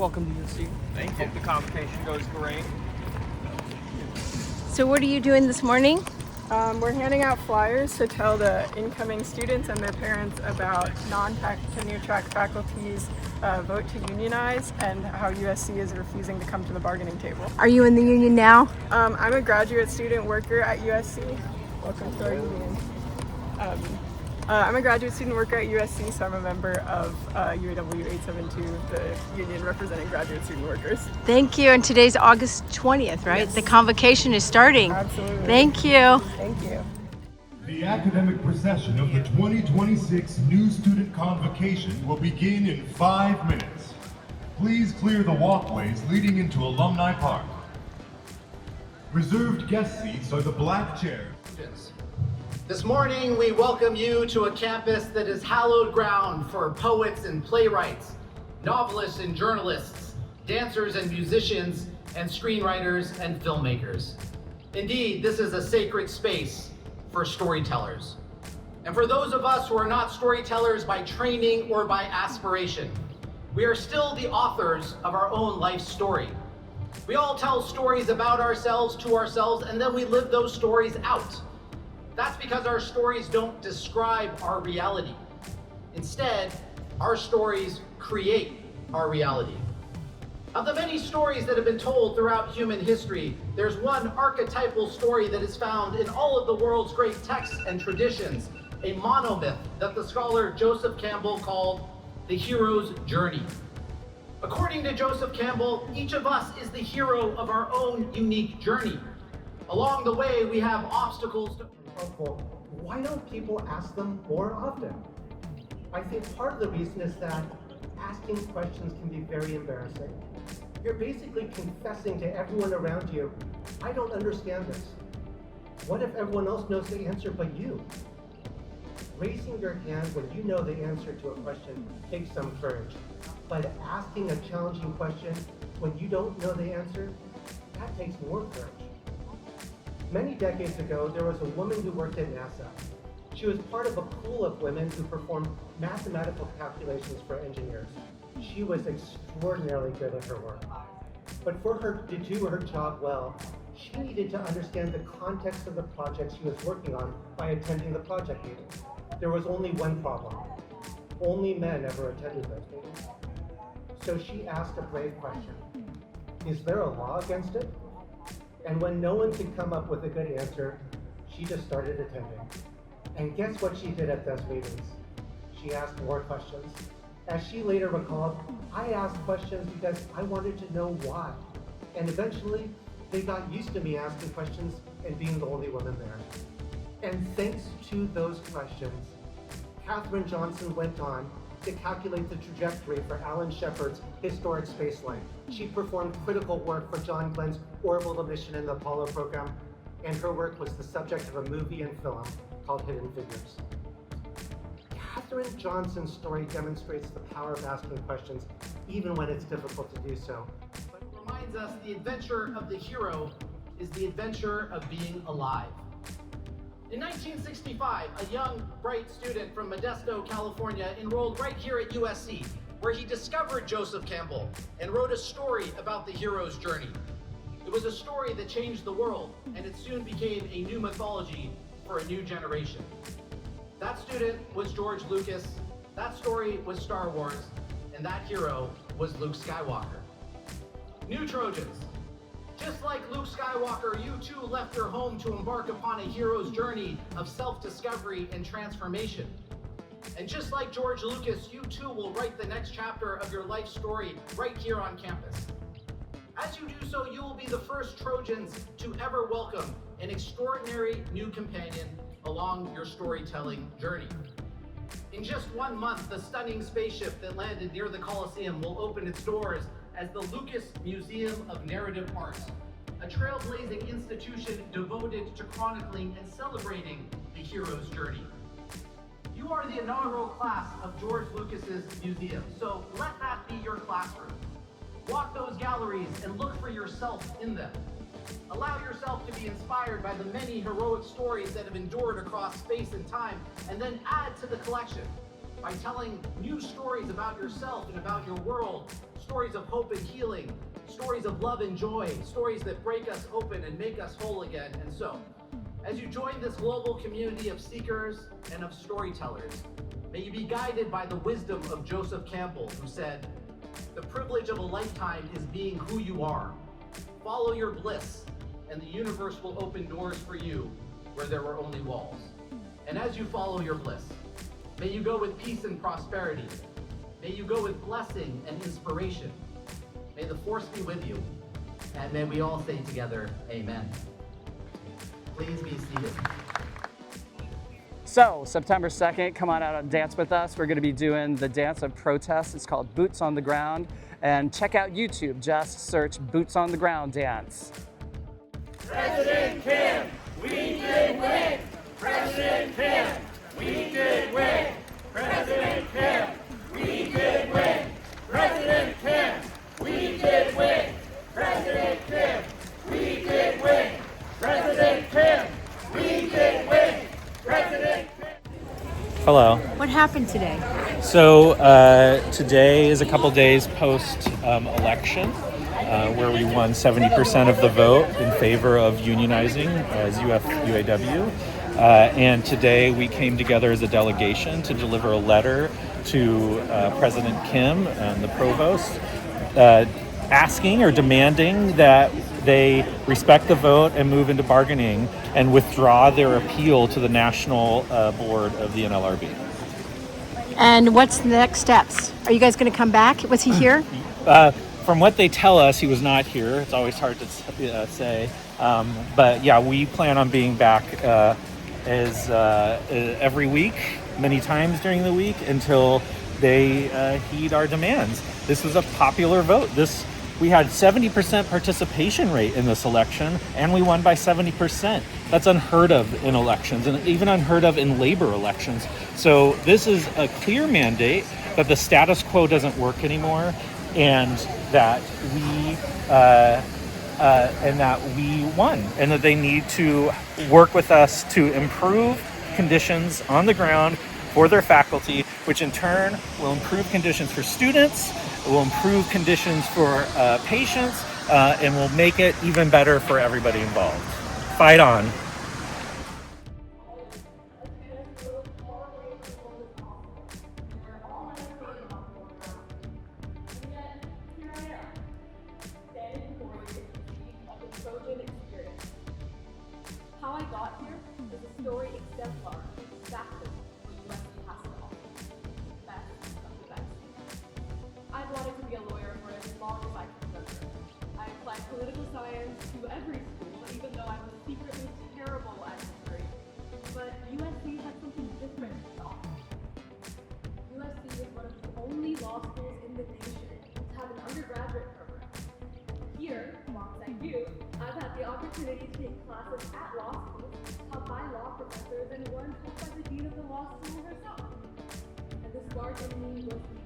Welcome to USC. Thank you. Hope the convocation goes great. So what are you doing this morning? We're handing out flyers to tell the incoming students and their parents about non-tenure track faculty's vote to unionize and how USC is refusing to come to the bargaining table. Are you in the union now? I'm a graduate student worker at USC. Welcome to our union. I'm a graduate student worker at USC, so I'm a member of UAW 872, the union representing graduate student workers. Thank you. And today's August 20th, right? Yes. The convocation is starting. Absolutely. Thank you. Thank you. The academic procession of the 2026 New Student Convocation will begin in 5 minutes. Please clear the walkways leading into Alumni Park. Reserved guest seats are the black chairs. This morning, we welcome you to a campus that is hallowed ground for poets and playwrights, novelists and journalists, dancers and musicians, and screenwriters and filmmakers. Indeed, this is a sacred space for storytellers. And for those of us who are not storytellers by training or by aspiration, we are still the authors of our own life story. We all tell stories about ourselves to ourselves, and then we live those stories out. That's because our stories don't describe our reality. Instead, our stories create our reality. Of the many stories that have been told throughout human history, there's one archetypal story that is found in all of the world's great texts and traditions, a monomyth that the scholar Joseph Campbell called the hero's journey. According to Joseph Campbell, each of us is the hero of our own unique journey. Along the way, we have obstacles to why don't people ask them more often? I think part of the reason is that asking questions can be very embarrassing. You're basically confessing to everyone around you, I don't understand this. What if everyone else knows the answer but you? Raising your hand when you know the answer to a question takes some courage. But asking a challenging question when you don't know the answer, that takes more courage. Many decades ago, there was a woman who worked at NASA. She was part of a pool of women who performed mathematical calculations for engineers. She was extraordinarily good at her work. But for her to do her job well, she needed to understand the context of the project she was working on by attending the project meetings. There was only one problem. Only men ever attended those meetings. So she asked a brave question. Is there a law against it? And when no one could come up with a good answer, she just started attending. And guess what she did at those meetings? She asked more questions. As she later recalled, I asked questions because I wanted to know why. And eventually, they got used to me asking questions and being the only woman there. And thanks to those questions, Katherine Johnson went on to calculate the trajectory for Alan Shepard's historic spaceflight. She performed critical work for John Glenn's orbital mission in the Apollo program, and her work was the subject of a movie and film called Hidden Figures. Katherine Johnson's story demonstrates the power of asking questions, even when it's difficult to do so. But it reminds us the adventure of the hero is the adventure of being alive. In 1965, a young, bright student from Modesto, California, enrolled right here at USC, where he discovered Joseph Campbell and wrote a story about the hero's journey. It was a story that changed the world, and it soon became a new mythology for a new generation. That student was George Lucas, that story was Star Wars, and that hero was Luke Skywalker. New Trojans. Just like Luke Skywalker, you too left your home to embark upon a hero's journey of self-discovery and transformation. And just like George Lucas, you too will write the next chapter of your life story right here on campus. As you do so, you will be the first Trojans to ever welcome an extraordinary new companion along your storytelling journey. In just 1 month, the stunning spaceship that landed near the Coliseum will open its doors as the Lucas Museum of Narrative Art, a trailblazing institution devoted to chronicling and celebrating the hero's journey. You are the inaugural class of George Lucas's museum, so let that be your classroom. Walk those galleries and look for yourself in them. Allow yourself to be inspired by the many heroic stories that have endured across space and time, and then add to the collection. by telling new stories about yourself and about your world, stories of hope and healing, stories of love and joy, stories that break us open and make us whole again. And so, as you join this global community of seekers and of storytellers, may you be guided by the wisdom of Joseph Campbell, who said, "The privilege of a lifetime is being who you are. Follow your bliss, and the universe will open doors for you where there were only walls." And as you follow your bliss, may you go with peace and prosperity. May you go with blessing and inspiration. May the force be with you, and may we all say together, amen. Please be seated. So, September 2nd, come on out and dance with us. We're going to be doing the dance of protest. It's called Boots on the Ground. And check out YouTube. Just search Boots on the Ground dance. President Kim, we did win! President Kim, we did win! President Kim, we did win! President Kim, we did win! President Kim, we did win! President Kim, we did win! President Kim. Hello. What happened today? So today is a couple days post election, where we won 70% of the vote in favor of unionizing as UAW. And today we came together as a delegation to deliver a letter to President Kim and the provost, asking or demanding that they respect the vote and move into bargaining and withdraw their appeal to the national board of the NLRB. And what's the next steps? Are you guys going to come back? Was he here? From what they tell us, he was not here. It's always hard to say. But yeah, we plan on being back every week, many times during the week, until they heed our demands. This was a popular vote. We had 70% participation rate in this election, and we won by 70%. That's unheard of in elections, and even unheard of in labor elections. So this is a clear mandate that the status quo doesn't work anymore, and that we won, and that they need to work with us to improve conditions on the ground for their faculty, which in turn will improve conditions for students, will improve conditions for patients, and will make it even better for everybody involved. Fight on. How I got here is a story exemplar of exactly what USC has to offer. Best of the best. I've wanted to be a lawyer for as long as I can remember. I applied political science to every school, even though I was secretly terrible at history. But USC has something different to offer. USC is one of the only law schools in the nation to have an undergraduate program. Here, alongside you, I've had the opportunity to take classes at law schools taught by law professors and one taught by the dean of the law school herself. And the spark in me was the